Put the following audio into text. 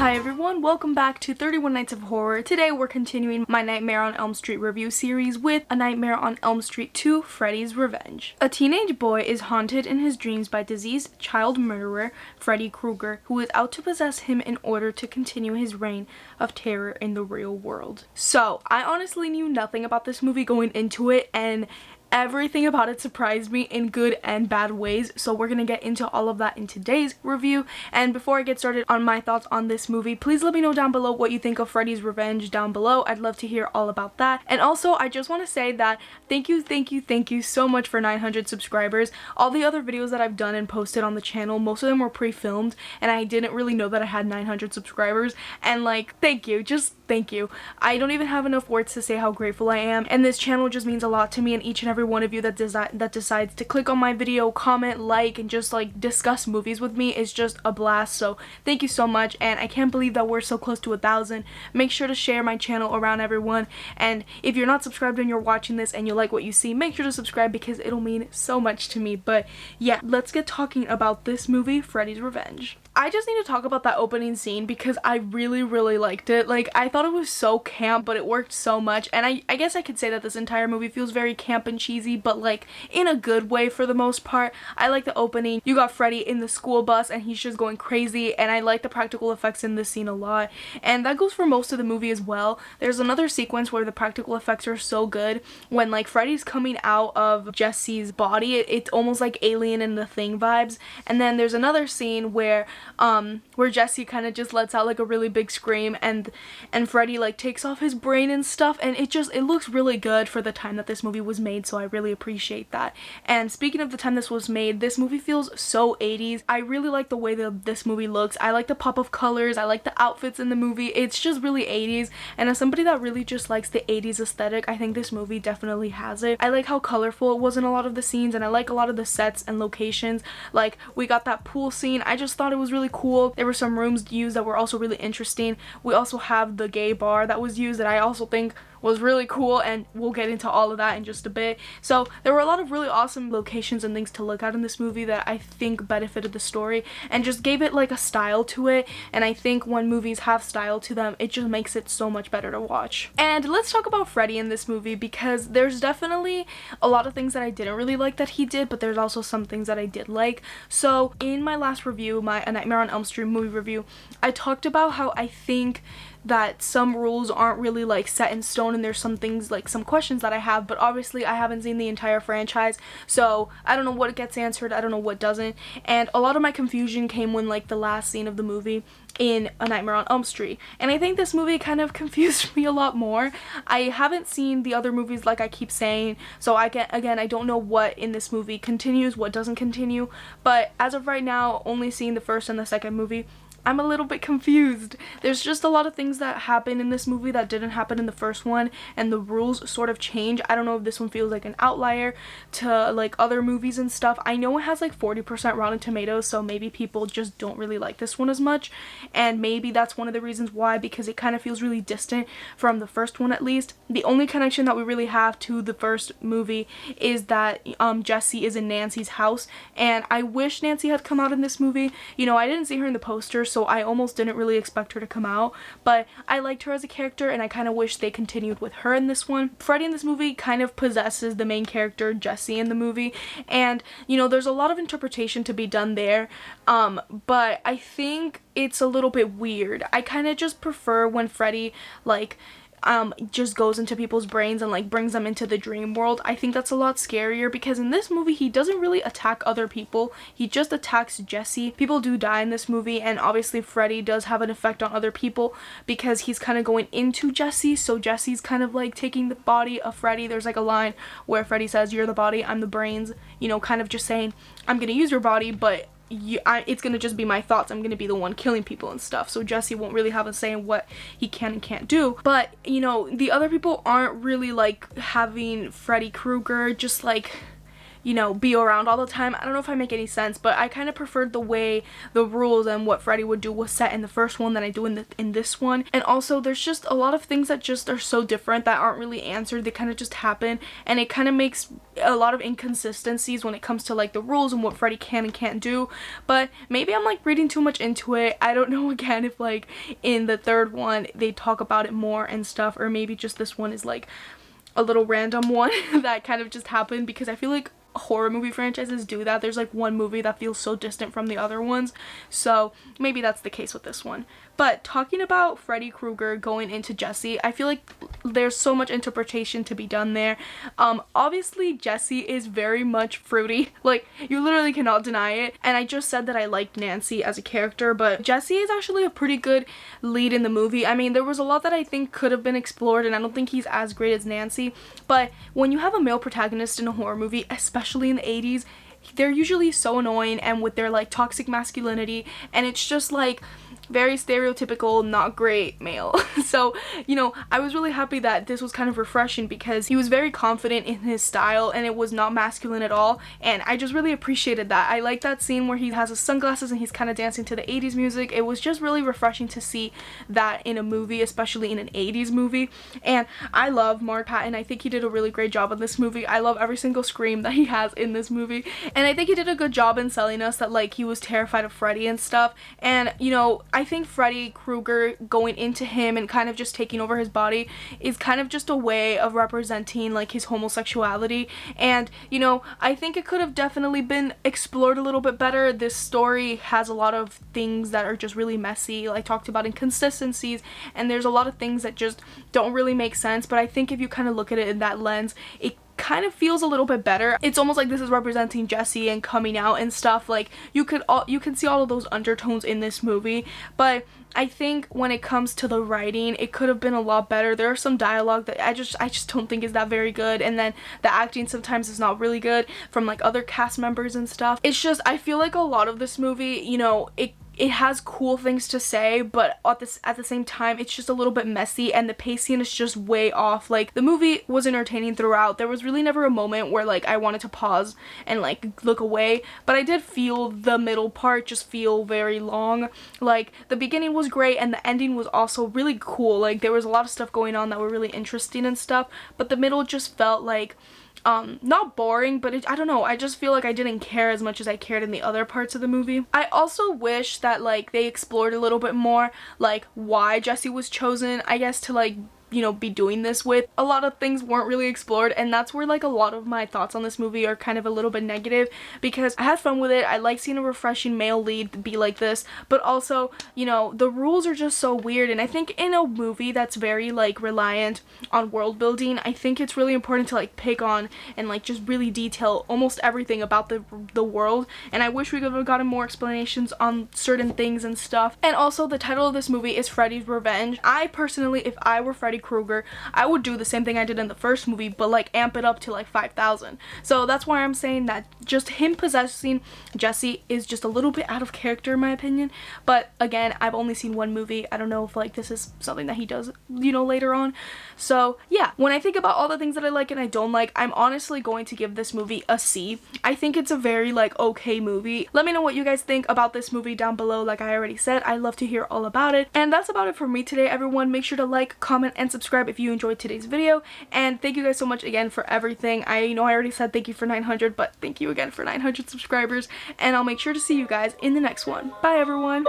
Hi everyone, welcome back to 31 Nights of Horror. Today we're continuing my Nightmare on Elm Street review series with A Nightmare on Elm Street 2, Freddy's Revenge. A teenage boy is haunted in his dreams by diseased child murderer Freddy Krueger, who is out to possess him in order to continue his reign of terror in the real world. So, I honestly knew nothing about this movie going into it, and everything about it surprised me in good and bad ways, so we're gonna get into all of that in today's review. And before I get started on my thoughts on this movie, please let me know down below what you think of Freddy's Revenge down below. I'd love to hear all about that. And also, I just want to say that thank you so much for 900 subscribers. All the other videos that I've done and posted on the channel, most of them were pre-filmed, and I didn't really know that I had 900 subscribers, and like, thank you, just thank you. I don't even have enough words to say how grateful I am, and this channel just means a lot to me, and each and every one of you that decides to click on my video, comment, like, and just like discuss movies with me is just a blast. So thank you so much, and I can't believe that we're so close to 1,000. Make sure to share my channel around everyone, and if you're not subscribed and you're watching this and you like what you see, make sure to subscribe because it'll mean so much to me. But yeah, let's get talking about this movie, Freddy's Revenge. I just need to talk about that opening scene because I really liked it. Like, I thought it was so camp, but it worked so much, and I guess I could say that this entire movie feels very camp and cheesy, but like in a good way for the most part. I like the opening. You got Freddy in the school bus and he's just going crazy, and I like the practical effects in this scene a lot, and that goes for most of the movie as well. There's another sequence where the practical effects are so good when like Freddy's coming out of Jesse's body. It's almost like Alien in the Thing vibes. And then there's another scene where Jesse kind of just lets out like a really big scream, and Freddy like takes off his brain and stuff, and it looks really good for the time that this movie was made, so I really appreciate that. And speaking of the time this was made, this movie feels so 80s. I really like the way that this movie looks. I like the pop of colors. I like the outfits in the movie. It's just really 80s, and as somebody that really just likes the 80s aesthetic, I think this movie definitely has it. I like how colorful it was in a lot of the scenes, and I like a lot of the sets and locations. Like, we got that pool scene. I just thought it was really cool. There were some rooms used that were also really interesting. We also have the gay bar that was used that I also think was really cool, and we'll get into all of that in just a bit. So there were a lot of really awesome locations and things to look at in this movie that I think benefited the story and just gave it like a style to it, and I think when movies have style to them, it just makes it so much better to watch. And let's talk about Freddy in this movie, because there's definitely a lot of things that I didn't really like that he did, but there's also some things that I did like. So in my last review, my A Nightmare on Elm Street movie review, I talked about how I think that some rules aren't really like set in stone, and there's some things, like some questions that I have, but obviously I haven't seen the entire franchise, so I don't know what gets answered, I don't know what doesn't. And a lot of my confusion came when like the last scene of the movie in A Nightmare on Elm Street, and I think this movie kind of confused me a lot more. I haven't seen the other movies, like I keep saying, so I don't know what in this movie continues, what doesn't continue, but as of right now, only seeing the first and the second movie, I'm a little bit confused. There's just a lot of things that happen in this movie that didn't happen in the first one, and the rules sort of change. I don't know if this one feels like an outlier to like other movies and stuff. I know it has like 40% Rotten Tomatoes, so maybe people just don't really like this one as much, and maybe that's one of the reasons why, because it kind of feels really distant from the first one at least. The only connection that we really have to the first movie is that Jesse is in Nancy's house, and I wish Nancy had come out in this movie. You know, I didn't see her in the poster, so I almost didn't really expect her to come out, but I liked her as a character, and I kind of wish they continued with her in this one. Freddy in this movie kind of possesses the main character, Jesse, in the movie, and you know, there's a lot of interpretation to be done there, but I think it's a little bit weird. I kind of just prefer when Freddy like just goes into people's brains and like brings them into the dream world. I think that's a lot scarier, because in this movie he doesn't really attack other people, he just attacks Jesse. People do die in this movie, and obviously Freddy does have an effect on other people because he's kind of going into Jesse, so Jesse's kind of like taking the body of Freddy. There's like a line where Freddy says, "You're the body, I'm the brains," you know, kind of just saying, I'm gonna use your body, but it's gonna just be my thoughts. I'm gonna be the one killing people and stuff, so Jesse won't really have a say in what he can and can't do. But you know, the other people aren't really like having Freddy Krueger just like you know, be around all the time. I don't know if I make any sense, but I kind of preferred the way the rules and what Freddy would do was set in the first one than I do in this one. And also there's just a lot of things that just are so different that aren't really answered. They kind of just happen, and it kind of makes a lot of inconsistencies when it comes to like the rules and what Freddy can and can't do. But maybe I'm like reading too much into it. I don't know again if like in the third one they talk about it more and stuff, or maybe just this one is like a little random one that kind of just happened, because I feel like horror movie franchises do that. There's like one movie that feels so distant from the other ones, so maybe that's the case with this one. But talking about Freddy Krueger going into Jesse, I feel like there's so much interpretation to be done there. Obviously Jesse is very much fruity, like you literally cannot deny it, and I just said that I liked Nancy as a character, but Jesse is actually a pretty good lead in the movie. I mean, there was a lot that I think could have been explored, and I don't think he's as great as Nancy, but when you have a male protagonist in a horror movie, especially in the 80s, they're usually so annoying and with their like toxic masculinity, and it's just like very stereotypical, not great male. So, you know, I was really happy that this was kind of refreshing because he was very confident in his style and it was not masculine at all, and I just really appreciated that. I like that scene where he has his sunglasses and he's kind of dancing to the 80s music. It was just really refreshing to see that in a movie, especially in an 80s movie. And I love Mark Patton. I think he did a really great job in this movie. I love every single scream that he has in this movie, and I think he did a good job in selling us that like he was terrified of Freddy and stuff. And you know, I think Freddy Krueger going into him and kind of just taking over his body is kind of just a way of representing like his homosexuality, and you know, I think it could have definitely been explored a little bit better. This story has a lot of things that are just really messy, like talked about inconsistencies, and there's a lot of things that just don't really make sense, but I think if you kind of look at it in that lens, it kind of feels a little bit better. It's almost like this is representing Jesse and coming out and stuff. Like you can see all of those undertones in this movie, but I think when it comes to the writing, it could have been a lot better. There are some dialogue that I just don't think is that very good, and then the acting sometimes is not really good from like other cast members and stuff. It's just, I feel like a lot of this movie, you know, it has cool things to say, but at the same time it's just a little bit messy, and the pacing is just way off. Like the movie was entertaining throughout. There was really never a moment where like I wanted to pause and like look away, but I did feel the middle part just feel very long. Like the beginning was great and the ending was also really cool. Like there was a lot of stuff going on that were really interesting and stuff, but the middle just felt like not boring, but I don't know, I just feel like I didn't care as much as I cared in the other parts of the movie. I also wish that like they explored a little bit more like why Jesse was chosen, I guess, to like, you know, be doing this with. A lot of things weren't really explored, and that's where like a lot of my thoughts on this movie are kind of a little bit negative, because I had fun with it. I like seeing a refreshing male lead be like this, but also, you know, the rules are just so weird, and I think in a movie that's very like reliant on world building, I think it's really important to like pick on and like just really detail almost everything about the world, and I wish we could have gotten more explanations on certain things and stuff. And also the title of this movie is Freddy's Revenge. I personally, if I were Freddy Krueger, I would do the same thing I did in the first movie, but like amp it up to like 5,000. So that's why I'm saying that just him possessing Jesse is just a little bit out of character in my opinion. But again, I've only seen one movie. I don't know if like this is something that he does, you know, later on. So yeah, when I think about all the things that I like and I don't like, I'm honestly going to give this movie a C. I think it's a very like okay movie. Let me know what you guys think about this movie down below. Like I already said, I'd love to hear all about it. And that's about it for me today, everyone. Make sure to like, comment, and subscribe if you enjoyed today's video, and thank you guys so much again for everything. I know I already said thank you for 900, but thank you again for 900 subscribers, and I'll make sure to see you guys in the next one. Bye everyone.